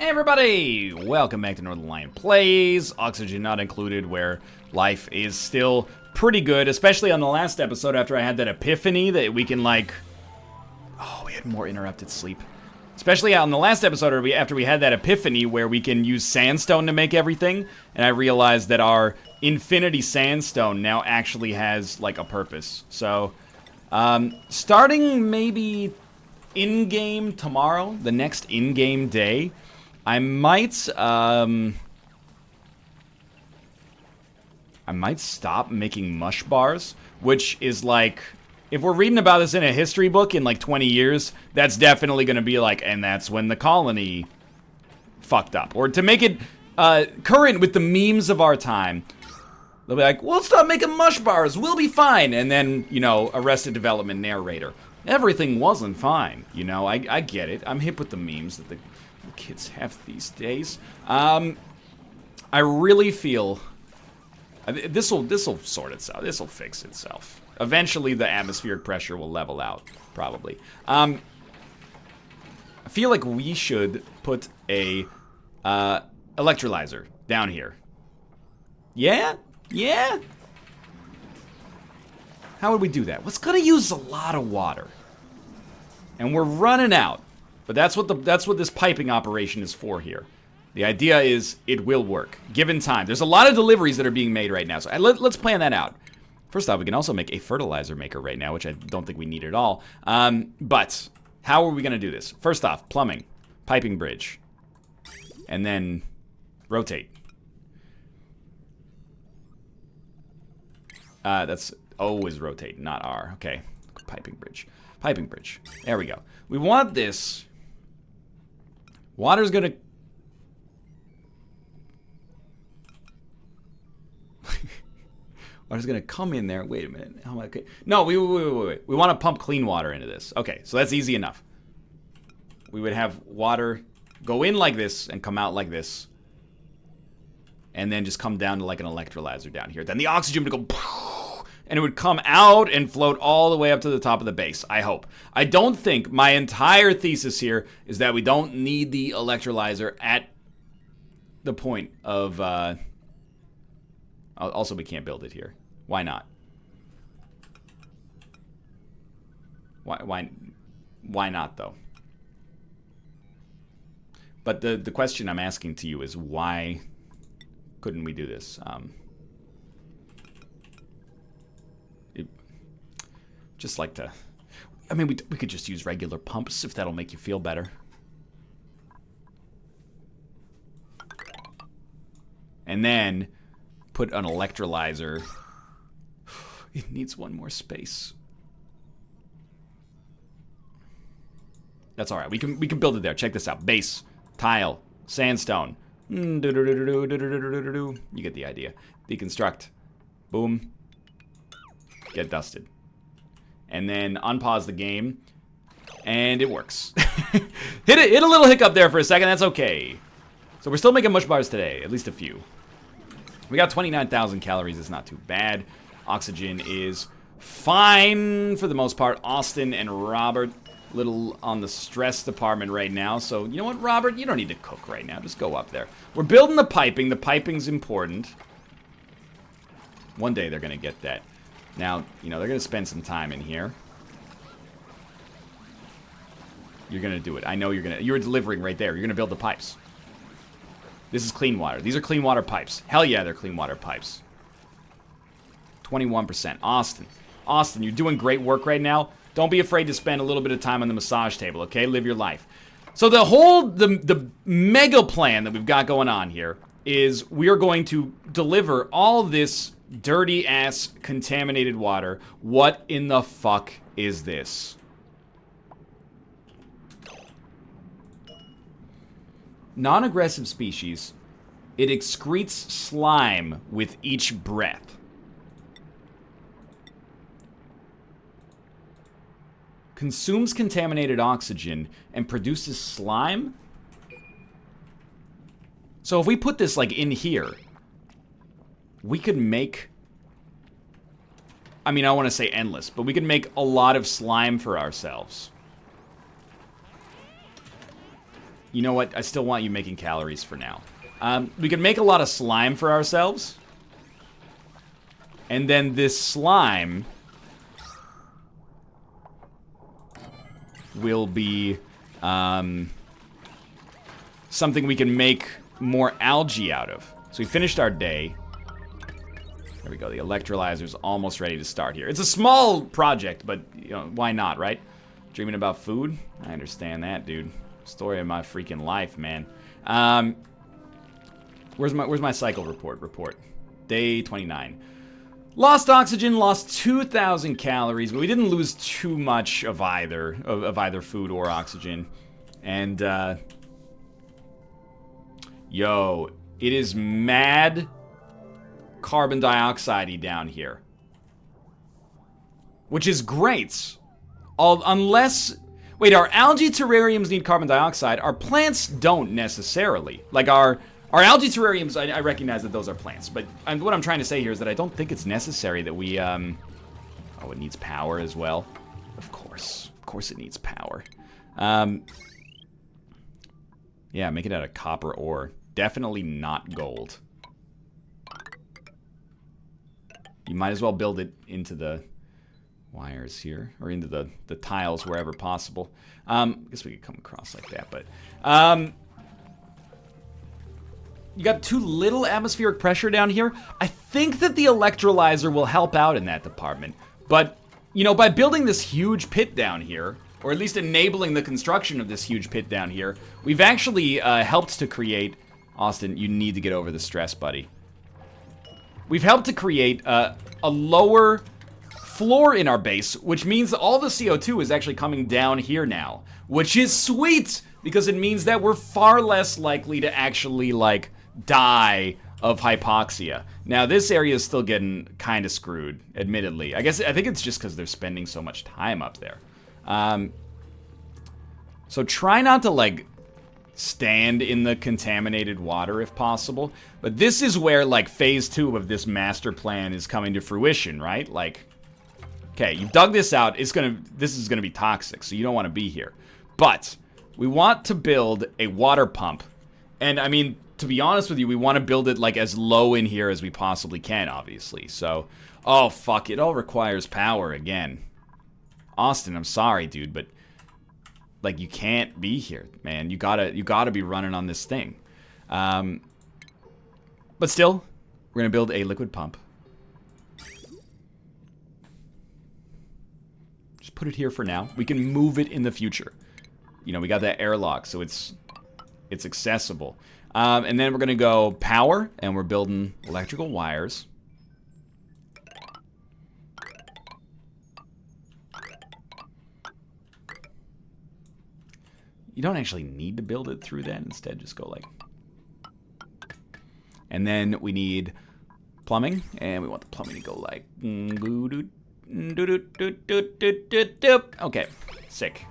Hey everybody! Welcome back to Northern Lion Plays. Oxygen not included, where life is still pretty good, especially on the last episode after I had that epiphany that we can like... Oh, we had more interrupted sleep. Especially on the last episode after we had that epiphany where we can use sandstone to make everything, and I realized that our infinity sandstone now actually has like a purpose. So, starting maybe in-game tomorrow, the next in-game day, I might stop making mush bars, which is like, if we're reading about this in a history book in like 20 years, that's definitely going to be like, and that's when the colony fucked up. Or to make it current with the memes of our time, they'll be like, we'll stop making mush bars, we'll be fine. And then, you know, Arrested Development narrator. Everything wasn't fine, you know, I get it. I'm hip with the memes that the kids have these days. I really feel this will sort itself. This will fix itself. Eventually, the atmospheric pressure will level out, probably. I feel like we should put a electrolyzer down here. Yeah? Yeah? How would we do that? Well, it's gonna use a lot of water, and we're running out. But that's what this piping operation is for here. The idea is it will work, given time. There's a lot of deliveries that are being made right now, so let's plan that out. First off, we can also make a fertilizer maker right now, which I don't think we need at all. But how are we going to do this? First off, plumbing, piping bridge, and then rotate. That's O is rotate, not R. Okay, piping bridge. Piping bridge. There we go. We want this. Water's gonna... Water's gonna come in there. Wait a minute. Oh, okay. No, wait. We want to pump clean water into this. Okay, so that's easy enough. We would have water go in like this and come out like this. And then just come down to like an electrolyzer down here. Then the oxygen would go... And it would come out and float all the way up to the top of the base, I hope. I don't think, my entire thesis here is that we don't need the electrolyzer at the point of, also we can't build it here. Why not? Why not, though? But the question I'm asking to you is, why couldn't we do this? Just like to... I mean, we could just use regular pumps if that'll make you feel better. And then put an electrolyzer. It needs one more space. That's all right. We can build it there. Check this out. Base, tile, sandstone. You get the idea. Deconstruct. Boom. Get dusted. And then unpause the game, and it works. hit a little hiccup there for a second, that's okay. So we're still making mush bars today, at least a few. We got 29,000 calories, it's not too bad. Oxygen is fine for the most part. Austin and Robert, little on the stress department right now. So, you know what, Robert? You don't need to cook right now, just go up there. We're building the piping's important. One day they're gonna get that. Now, you know, they're going to spend some time in here. You're going to do it. I know you're going to. You're delivering right there. You're going to build the pipes. This is clean water. These are clean water pipes. Hell yeah, they're clean water pipes. 21%. Austin, you're doing great work right now. Don't be afraid to spend a little bit of time on the massage table, okay? Live your life. So the mega plan that we've got going on here is we are going to deliver all this dirty ass contaminated water. What in the fuck is this? Non-aggressive species. It excretes slime with each breath. Consumes contaminated oxygen and produces slime? So if we put this like in here, we could make, I mean, I want to say endless, but we could make a lot of slime for ourselves. You know what? I still want you making calories for now. We can make a lot of slime for ourselves. And then this slime will be something we can make more algae out of. So we finished our day. There we go. The electrolyzer's almost ready to start here. It's a small project, but you know, why not, right? Dreaming about food? I understand that, dude. Story of my freaking life, man. Where's my cycle report? Day 29. Lost oxygen, lost 2,000 calories, but we didn't lose too much of either food or oxygen. And yo, it is mad carbon dioxide-y down here, which is great. Unless, wait, our algae terrariums need carbon dioxide. Our plants don't necessarily. Like our algae terrariums, I recognize that those are plants, but what I'm trying to say here is that I don't think it's necessary that we, oh, it needs power as well. Of course it needs power. Yeah, make it out of copper ore. Definitely not gold. You might as well build it into the wires here, or into the tiles wherever possible. I guess we could come across like that, but you got too little atmospheric pressure down here. I think that the electrolyzer will help out in that department, but you know, by building this huge pit down here, or at least enabling the construction of this huge pit down here, we've actually helped to create. Austin, you need to get over the stress, buddy. We've helped to create a lower floor in our base, which means that all the CO2 is actually coming down here now, which is sweet, because it means that we're far less likely to actually, like, die of hypoxia. Now, this area is still getting kind of screwed, admittedly. I think it's just because they're spending so much time up there. So try not to, like, stand in the contaminated water if possible. But this is where, like, phase 2 of this master plan is coming to fruition, right? Like, okay, you've dug this out. This is gonna be toxic, so you don't want to be here. But we want to build a water pump. And I mean, to be honest with you, we want to build it like as low in here as we possibly can, obviously. So, oh fuck, it all requires power again. Austin, I'm sorry, dude, but like, you can't be here, man. You gotta be running on this thing. But still, we're gonna build a liquid pump. Just put it here for now. We can move it in the future. You know, we got that airlock, so it's accessible. And then we're gonna go power, and we're building electrical wires. You don't actually need to build it through that. Instead, just go like... And then we need plumbing, and we want the plumbing to go like... Okay, sick.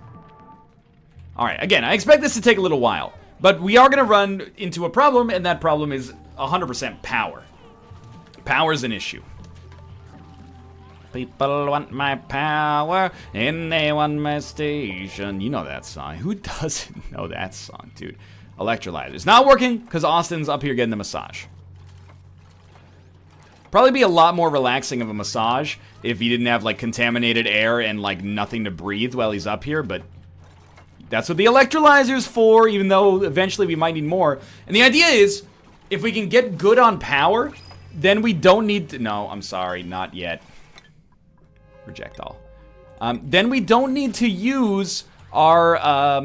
Alright, again, I expect this to take a little while, but we are going to run into a problem, and that problem is 100% power. Power's an issue. People want my power, and they want my station. You know that song. Who doesn't know that song, dude? Electrolyzer's not working because Austin's up here getting the massage. Probably be a lot more relaxing of a massage if he didn't have, like, contaminated air and, like, nothing to breathe while he's up here, but that's what the electrolyzer's for, even though eventually we might need more. And the idea is, if we can get good on power, then we don't need to... No, I'm sorry, not yet. Reject all. Then we don't need to use our,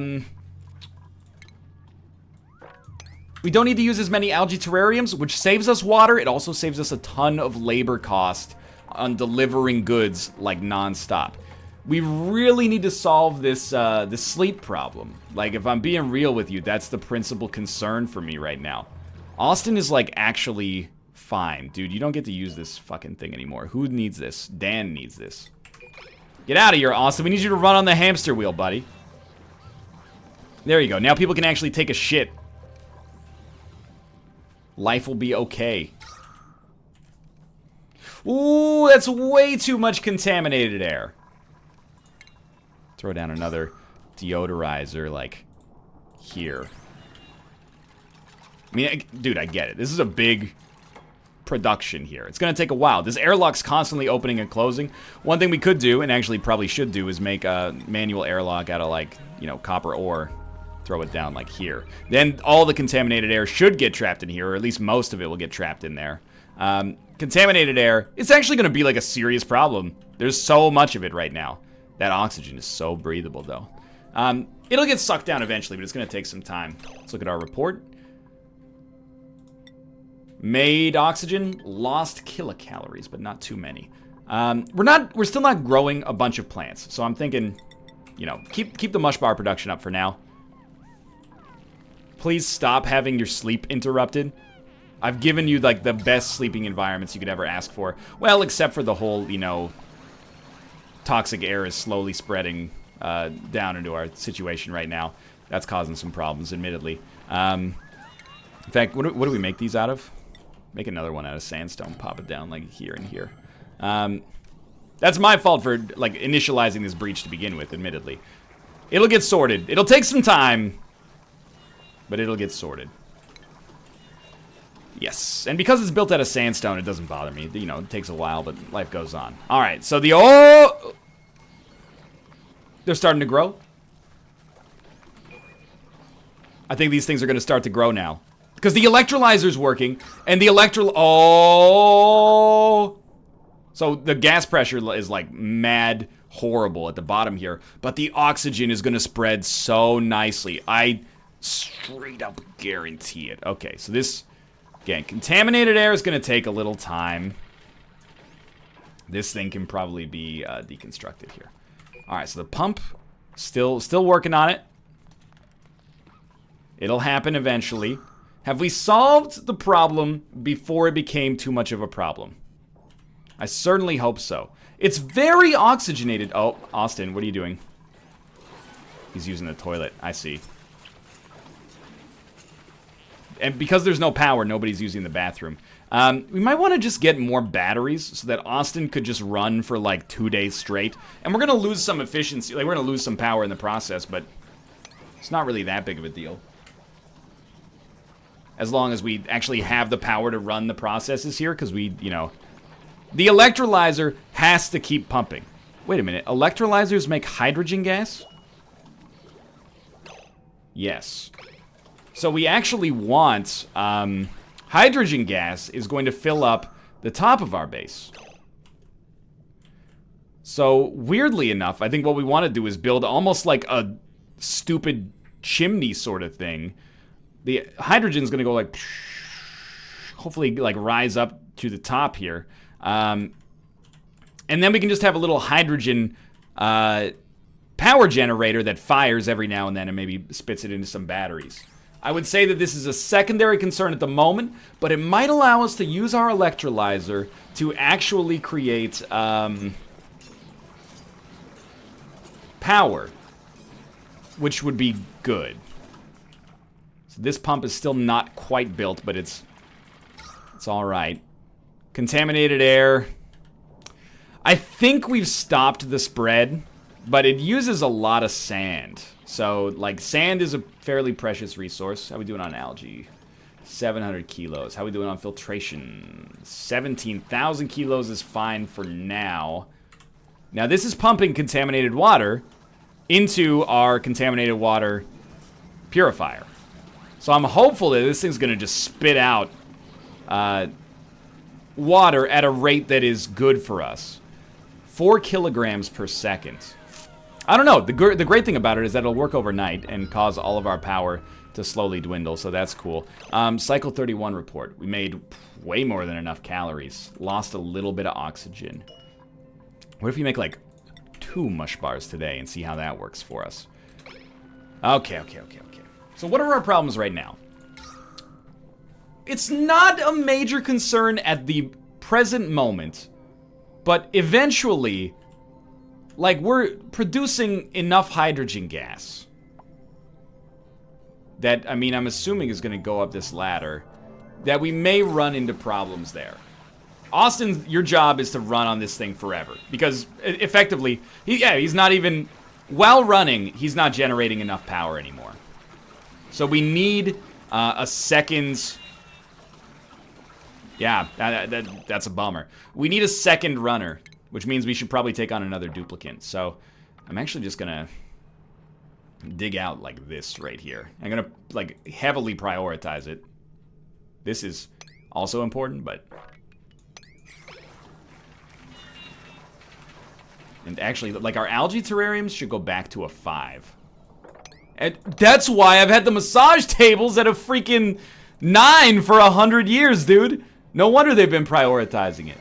we don't need to use as many algae terrariums, which saves us water. It also saves us a ton of labor cost on delivering goods, like, non-stop. We really need to solve this, this sleep problem. Like, if I'm being real with you, that's the principal concern for me right now. Austin is, like, actually... fine. Dude, you don't get to use this fucking thing anymore. Who needs this? Dan needs this. Get out of here, Austin. We need you to run on the hamster wheel, buddy. There you go. Now people can actually take a shit. Life will be okay. Ooh, that's way too much contaminated air. Throw down another deodorizer, like, here. I mean, dude, I get it. This is a big production here. It's going to take a while. This airlock's constantly opening and closing. One thing we could do, and actually probably should do, is make a manual airlock out of, like, you know, copper ore. Throw it down, like, here. Then all the contaminated air should get trapped in here, or at least most of it will get trapped in there. Contaminated air, it's actually going to be, like, a serious problem. There's so much of it right now. That oxygen is so breathable, though. It'll get sucked down eventually, but it's going to take some time. Let's look at our report. Made oxygen, lost kilocalories, but not too many. We're still not growing a bunch of plants, so I'm thinking, you know, keep the mush bar production up for now. Please stop having your sleep interrupted. I've given you, like, the best sleeping environments you could ever ask for. Well, except for the whole, you know, toxic air is slowly spreading down into our situation right now. That's causing some problems, admittedly. In fact, what do we make these out of? Make another one out of sandstone, pop it down, like, here and here. That's my fault for, like, initializing this breach to begin with, admittedly. It'll get sorted. It'll take some time, but it'll get sorted. Yes, and because it's built out of sandstone, it doesn't bother me. You know, it takes a while, but life goes on. All right, so they're starting to grow. I think these things are going to start to grow now. Because the electrolyzer's working, and the So the gas pressure is, like, mad horrible at the bottom here, but the oxygen is going to spread so nicely. I straight up guarantee it. Okay, so this, again, contaminated air is going to take a little time. This thing can probably be deconstructed here. All right, so the pump, still working on it. It'll happen eventually. Have we solved the problem before it became too much of a problem? I certainly hope so. It's very oxygenated. Oh, Austin, what are you doing? He's using the toilet. I see. And because there's no power, nobody's using the bathroom. We might want to just get more batteries so that Austin could just run for, like, 2 days straight. And we're going to lose some efficiency. Like, we're going to lose some power in the process, but it's not really that big of a deal. As long as we actually have the power to run the processes here, because we, you know... The electrolyzer has to keep pumping. Wait a minute. Electrolyzers make hydrogen gas? Yes. So we actually want... hydrogen gas is going to fill up the top of our base. So, weirdly enough, I think what we want to do is build almost like a stupid chimney sort of thing. The hydrogen's going to go like... hopefully, like, rise up to the top here. And then we can just have a little hydrogen power generator that fires every now and then and maybe spits it into some batteries. I would say that this is a secondary concern at the moment, but it might allow us to use our electrolyzer to actually create power, which would be good. So this pump is still not quite built, but it's all right. Contaminated air. I think we've stopped the spread, but it uses a lot of sand. So, like, sand is a fairly precious resource. How we doing on algae? 700 kilos. How we doing on filtration? 17,000 kilos is fine for now. Now, this is pumping contaminated water into our contaminated water purifier. So I'm hopeful that this thing's going to just spit out water at a rate that is good for us. 4 kilograms per second. I don't know. The great thing about it is that it'll work overnight and cause all of our power to slowly dwindle, so that's cool. Cycle 31 report. We made way more than enough calories. Lost a little bit of oxygen. What if you make, like, 2 mush bars today and see how that works for us? Okay. So what are our problems right now? It's not a major concern at the present moment, but eventually... like, we're producing enough hydrogen gas that, I mean, I'm assuming is going to go up this ladder, that we may run into problems there. Austin, your job is to run on this thing forever. Because, effectively, he's not even... while running, he's not generating enough power anymore. So we need A second... Yeah, that's a bummer. We need a second runner, which means we should probably take on another duplicant. So I'm actually just gonna dig out like this right here. I'm gonna like heavily prioritize it. This is also important, but... And actually, like, our algae terrariums should go back to a 5. And that's why I've had the massage tables at a freaking 9 for 100 years, dude. No wonder they've been prioritizing it.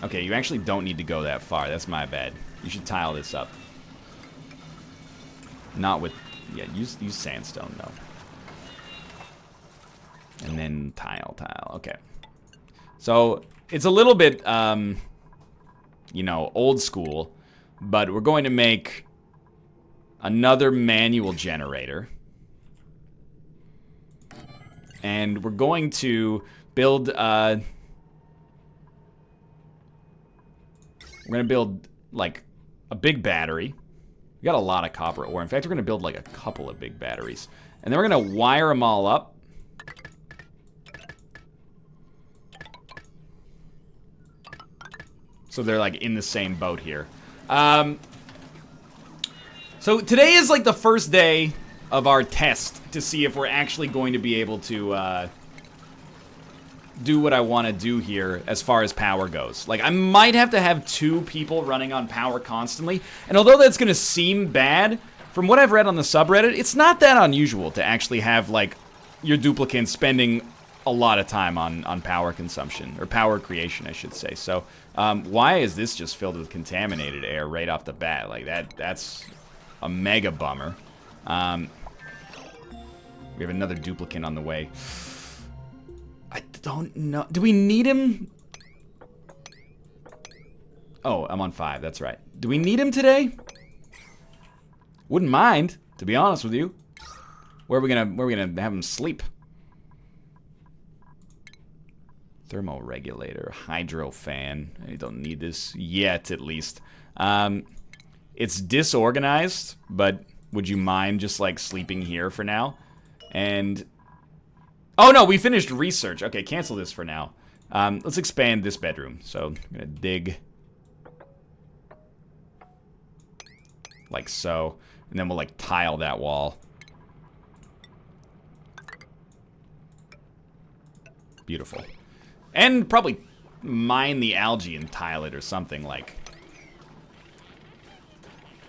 Okay, you actually don't need to go that far. That's my bad. You should tile this up. Not with... Yeah, use sandstone, though. And then tile. Okay. So, it's a little bit, you know, old school. But we're going to make another manual generator. And we're going to build, we're going to build, like, a big battery. We got a lot of copper ore. In fact, we're going to build, like, a couple of big batteries. And then we're going to wire them all up. So they're, like, in the same boat here. So today is, like, the first day of our test to see if we're actually going to be able to do what I want to do here as far as power goes. Like, I might have to have 2 people running on power constantly, and although that's going to seem bad, from what I've read on the subreddit, it's not that unusual to actually have, like, your duplicants spending a lot of time on power consumption, or power creation, I should say. So, why is this just filled with contaminated air right off the bat? Like, that's a mega bummer. We have another duplicant on the way. I don't know. Do we need him? Oh, I'm on 5. That's right. Do we need him today? Wouldn't mind, to be honest with you. Where are we gonna have him sleep? Thermoregulator, hydro fan. I don't need this yet, at least. It's disorganized, but would you mind just like sleeping here for now? And oh no, we finished research. Okay, cancel this for now. Let's expand this bedroom. So I'm gonna dig like so, and then we'll like tile that wall. Beautiful. And probably mine the algae and tile it or something like.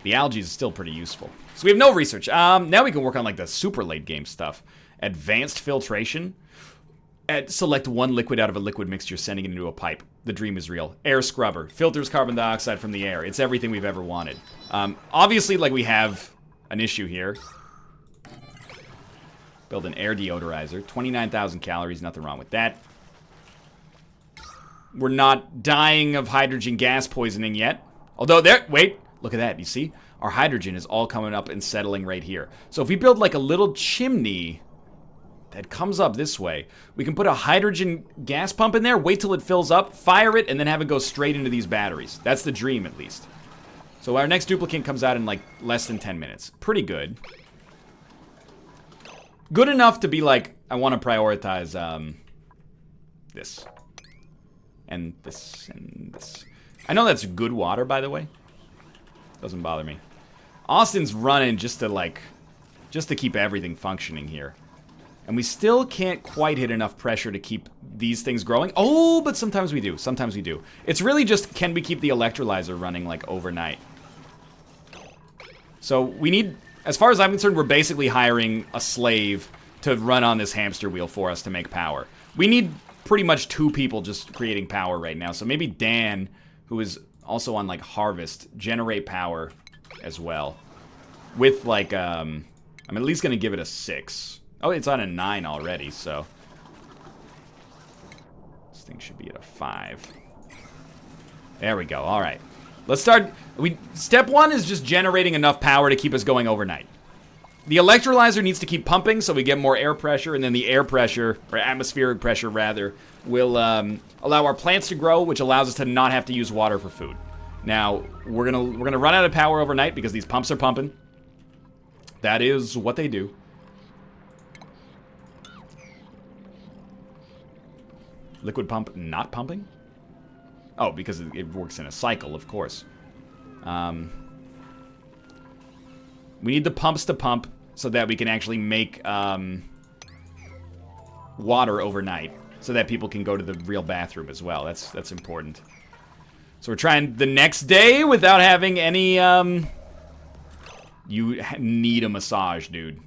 The algae is still pretty useful. So we have no research. Now we can work on like the super late game stuff. Advanced filtration. Select one liquid out of a liquid mixture, sending it into a pipe. The dream is real. Air scrubber. Filters carbon dioxide from the air. It's everything we've ever wanted. Obviously, like, we have an issue here. Build an air deodorizer. 29,000 calories. Nothing wrong with that. We're not dying of hydrogen gas poisoning yet. Although wait, look at that. You see? Our hydrogen is all coming up and settling right here. So if we build like a little chimney that comes up this way, we can put a hydrogen gas pump in there, wait till it fills up, fire it, and then have it go straight into these batteries. That's the dream, at least. So our next duplicant comes out in like less than 10 minutes. Pretty good. Good enough to be like, I want to prioritize this. And this, and this. I know that's good water, by the way. Doesn't bother me. Austin's running just to keep everything functioning here. And we still can't quite hit enough pressure to keep these things growing. Oh, but sometimes we do. Sometimes we do. It's really just, can we keep the electrolyzer running, like, overnight? So we need, as far as I'm concerned, we're basically hiring a slave to run on this hamster wheel for us to make power. We need pretty much 2 people just creating power right now. So maybe Dan, who is also on, like, harvest, generate power as well. With, like, I'm at least going to give it a 6. Oh, it's on a 9 already, so this thing should be at a 5. There we go. All right. Let's start. Step 1 is just generating enough power to keep us going overnight. The electrolyzer needs to keep pumping so we get more air pressure, and then the air pressure, or atmospheric pressure rather, will allow our plants to grow, which allows us to not have to use water for food. Now, we're gonna run out of power overnight because these pumps are pumping. That is what they do. Liquid pump not pumping? Oh, because it works in a cycle, of course. We need the pumps to pump so that we can actually make water overnight, so that people can go to the real bathroom as well. That's important. So we're trying the next day without having any. You need a massage, dude.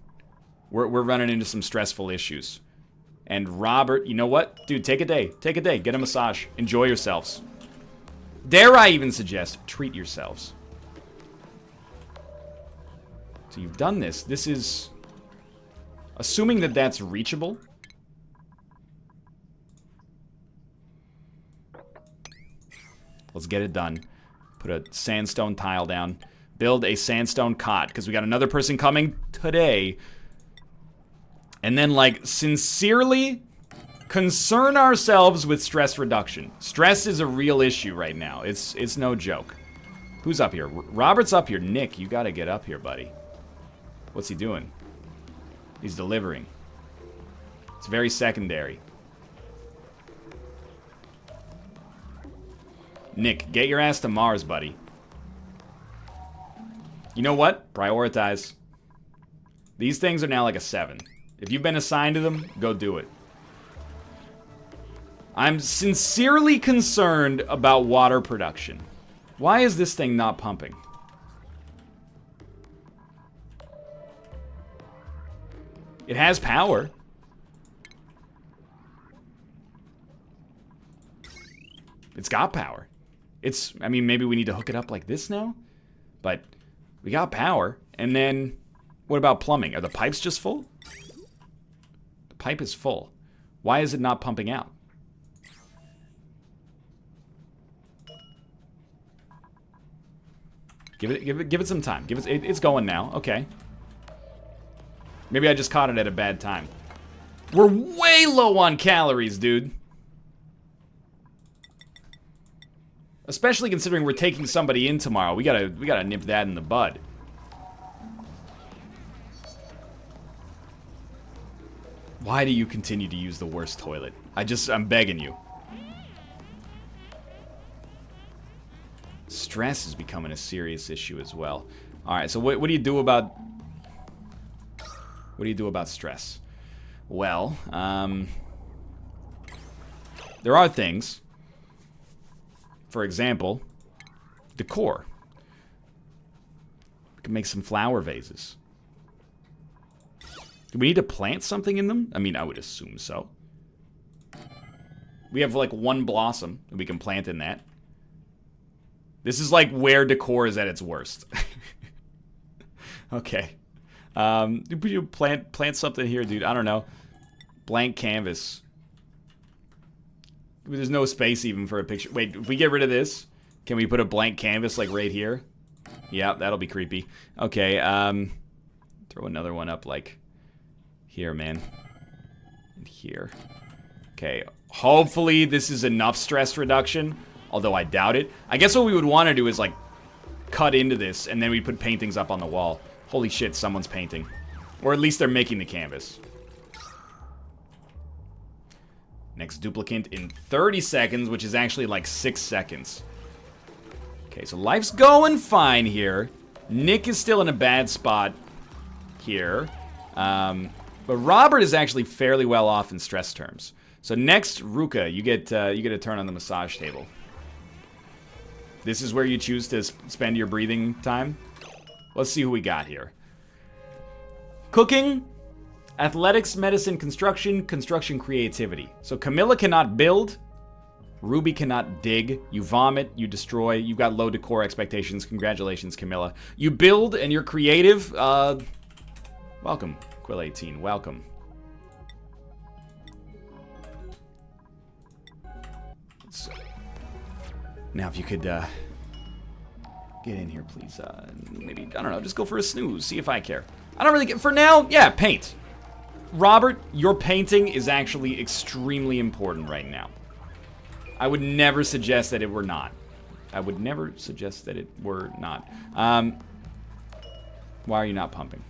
We're running into some stressful issues. And Robert, you know what? Dude, take a day. Take a day. Get a massage. Enjoy yourselves. Dare I even suggest, treat yourselves. So you've done this. This is... Assuming that that's reachable. Let's get it done. Put a sandstone tile down. Build a sandstone cot, because we got another person coming today. And then, like, sincerely concern ourselves with stress reduction. Stress is a real issue right now. It's no joke. Who's up here? Robert's up here. Nick, you gotta get up here, buddy. What's he doing? He's delivering. It's very secondary. Nick, get your ass to Mars, buddy. You know what? Prioritize. These things are now like a 7. If you've been assigned to them, go do it. I'm sincerely concerned about water production. Why is this thing not pumping? It has power. It's got power. I mean, maybe we need to hook it up like this now? But we got power. And then, what about plumbing? Are the pipes just full? The pipe is full. Why is it not pumping out? Give it some time. It's going now. Okay. Maybe I just caught it at a bad time. We're way low on calories, dude. Especially considering we're taking somebody in tomorrow. We gotta nip that in the bud. Why do you continue to use the worst toilet? I'm begging you. Stress is becoming a serious issue as well. Alright, so what do you do about... What do you do about stress? Well, there are things. For example, decor. We can make some flower vases. Do we need to plant something in them? I mean, I would assume so. We have like one blossom that we can plant in that. This is like where decor is at its worst. Okay. You plant something here, dude. I don't know. Blank canvas. There's no space even for a picture. Wait, if we get rid of this, can we put a blank canvas like right here? Yeah, that'll be creepy. Okay, throw another one up like here, man. And here. Okay, hopefully this is enough stress reduction, although I doubt it. I guess what we would want to do is like cut into this and then we put paintings up on the wall. Holy shit, someone's painting. Or at least they're making the canvas. Next duplicant in 30 seconds, which is actually like 6 seconds. Okay, so life's going fine here. Nick is still in a bad spot here. But Robert is actually fairly well off in stress terms. So next, Ruka, you get a turn on the massage table. This is where you choose to spend your breathing time. Let's see who we got here. Cooking, athletics, medicine, construction, creativity. So Camilla cannot build. Ruby cannot dig. You vomit, you destroy. You've got low decor expectations. Congratulations, Camilla. You build and you're creative. Welcome, Quill18. Welcome. Now, if you could get in here, please. Maybe, I don't know, just go for a snooze. See if I care. I don't really get... For now, yeah, paint. Robert, your painting is actually extremely important right now. I would never suggest that it were not. I would never suggest that it were not. Why are you not pumping?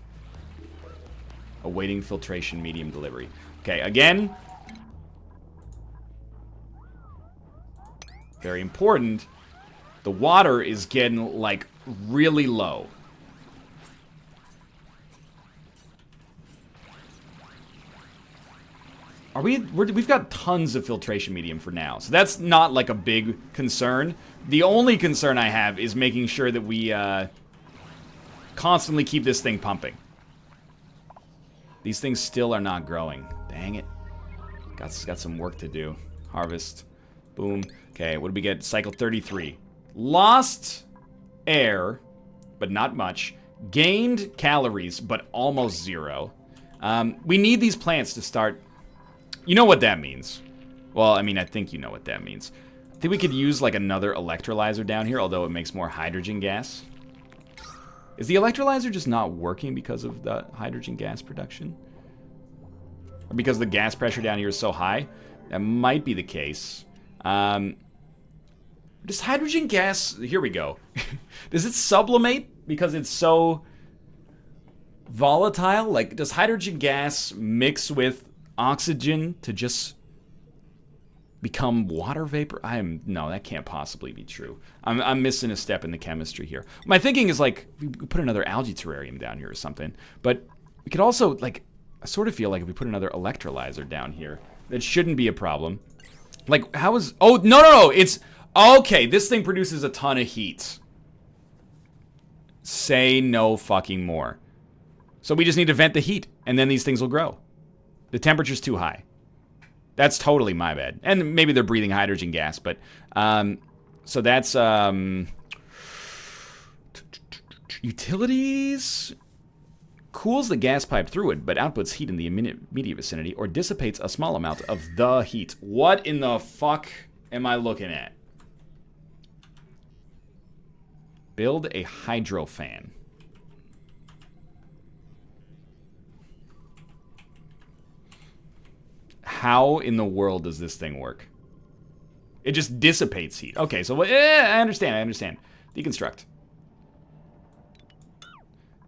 Awaiting filtration medium delivery. Okay, again. Very important. The water is getting, like, really low. We've got tons of filtration medium for now, so that's not like a big concern. The only concern I have is making sure that we constantly keep this thing pumping. These things still are not growing. Dang it. Got some work to do. Harvest. Boom. Okay, what did we get? Cycle 33. Lost air, but not much. Gained calories, but almost zero. We need these plants to start... You know what that means. Well, I mean, I think you know what that means. I think we could use, like, another electrolyzer down here, although it makes more hydrogen gas. Is the electrolyzer just not working because of the hydrogen gas production? Or because the gas pressure down here is so high? That might be the case. Does hydrogen gas... Here we go. Does it sublimate because it's so volatile? Like, does hydrogen gas mix with oxygen to just become water vapor? No, that can't possibly be true. I'm missing a step in the chemistry here. My thinking is, like, we put another algae terrarium down here or something. But we could also, like, I sort of feel like if we put another electrolyzer down here, that shouldn't be a problem. Like, how is... Oh, no, it's... Okay, this thing produces a ton of heat. Say no fucking more. So we just need to vent the heat, and then these things will grow. The temperature's too high. That's totally my bad. And maybe they're breathing hydrogen gas, but... so that's... Utilities... Cools the gas pipe through it, but outputs heat in the immediate vicinity, or dissipates a small amount of the heat. What in the fuck am I looking at? Build a hydro fan. How in the world does this thing work? It just dissipates heat. Okay, so I understand. Deconstruct.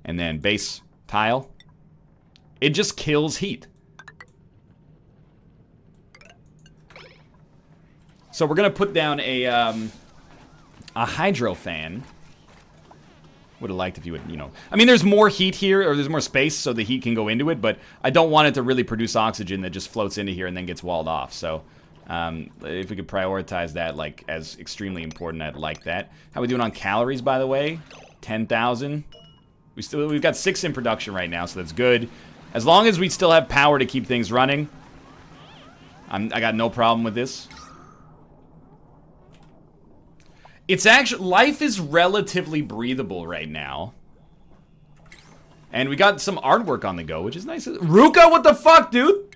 And then base tile. It just kills heat. So we're gonna put down a hydro fan. Would have liked if you would, you know... I mean, there's more heat here, or there's more space so the heat can go into it, but I don't want it to really produce oxygen that just floats into here and then gets walled off. So, if we could prioritize that, like, as extremely important, I'd like that. How are we doing on calories, by the way? 10,000. We've got 6 in production right now, so that's good. As long as we still have power to keep things running, I got no problem with this. It's actually... Life is relatively breathable right now. And we got some artwork on the go, which is nice. Ruka, what the fuck, dude?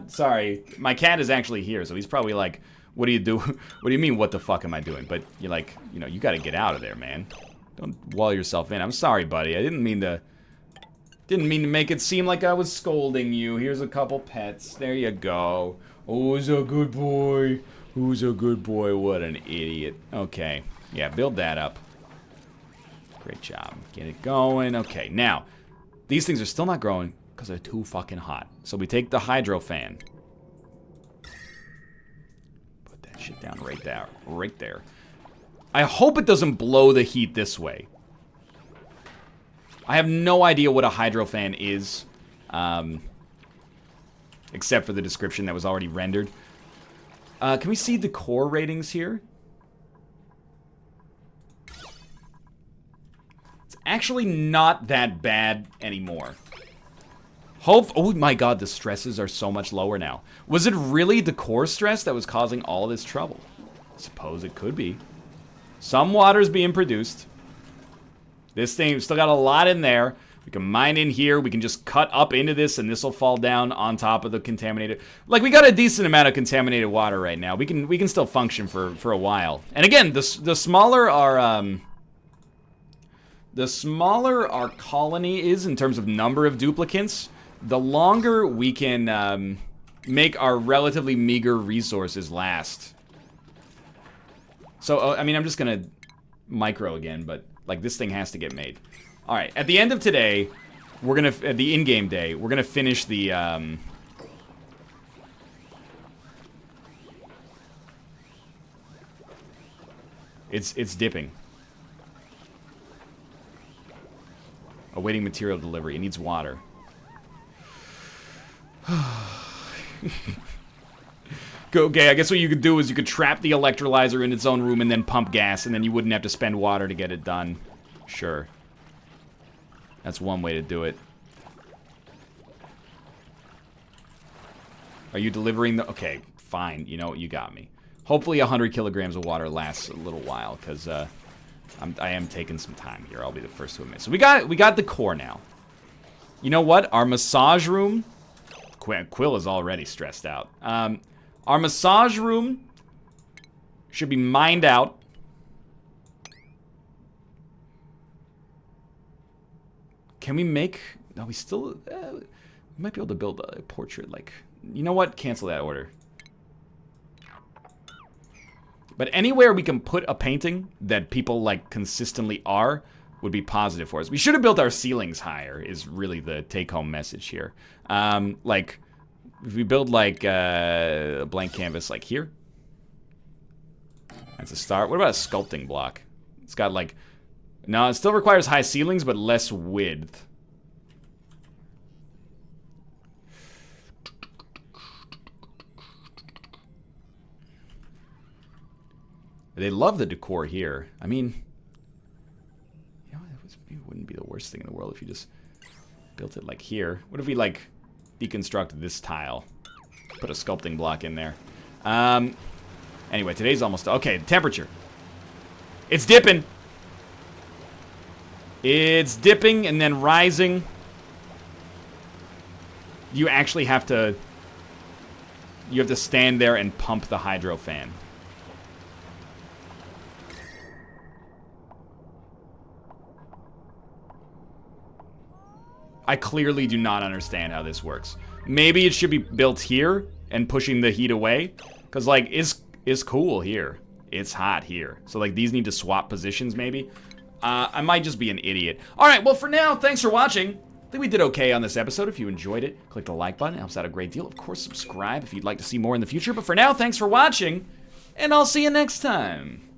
Sorry. My cat is actually here, so he's probably like, what do you do? What do you mean, what the fuck am I doing? But you're like, you know, you gotta get out of there, man. Don't wall yourself in. I'm sorry, buddy. I didn't mean to make it seem like I was scolding you. Here's a couple pets. There you go. Oh, who's a good boy? Who's a good boy? What an idiot. Okay. Yeah, build that up. Great job. Get it going. Okay, now, these things are still not growing because they're too fucking hot. So we take the hydro fan. Put that shit down right there. Right there. I hope it doesn't blow the heat this way. I have no idea what a hydro fan is. Except for the description that was already rendered. Can we see the core ratings here? It's actually not that bad anymore. Oh my god, the stresses are so much lower now. Was it really the core stress that was causing all this trouble? I suppose it could be. Some water's being produced. This thing still got a lot in there. We can mine in here. We can just cut up into this, and this will fall down on top of the contaminated. Like, we got a decent amount of contaminated water right now. We can still function for a while. And again, the smaller our colony is in terms of number of duplicants, the longer we can make our relatively meager resources last. So, I mean, I'm just gonna micro again, but like this thing has to get made. All right, at the end of today, we're gonna, the in-game day, we're gonna finish the, It's dipping. Awaiting material delivery. It needs water. Okay, I guess what you could do is you could trap the electrolyzer in its own room and then pump gas, and then you wouldn't have to spend water to get it done. Sure. That's one way to do it. Are you delivering the... Okay, fine. You know what? You got me. Hopefully 100 kilograms of water lasts a little while, because I am taking some time here. I'll be the first to admit. So we got the core now. You know what? Our massage room... Quill is already stressed out. Our massage room should be mined out. Can we make... No, we still... we might be able to build a portrait, like... You know what? Cancel that order. But anywhere we can put a painting that people, like, consistently are would be positive for us. We should have built our ceilings higher, is really the take-home message here. Like, if we build, like, a blank canvas, like, here. That's a start. What about a sculpting block? It's got, like... No, it still requires high ceilings, but less width. They love the decor here. I mean, you know, it wouldn't be the worst thing in the world if you just built it like here. What if we, like, deconstruct this tile? Put a sculpting block in there. Anyway, today's almost... Okay, temperature. It's dipping. It's dipping and then rising. You actually have to... You have to stand there and pump the hydro fan. I clearly do not understand how this works. Maybe it should be built here and pushing the heat away. Because, like, it's cool here. It's hot here. So, like, these need to swap positions, maybe. I might just be an idiot. Alright, well, for now, thanks for watching. I think we did okay on this episode. If you enjoyed it, click the like button. It helps out a great deal. Of course, subscribe if you'd like to see more in the future. But for now, thanks for watching. And I'll see you next time.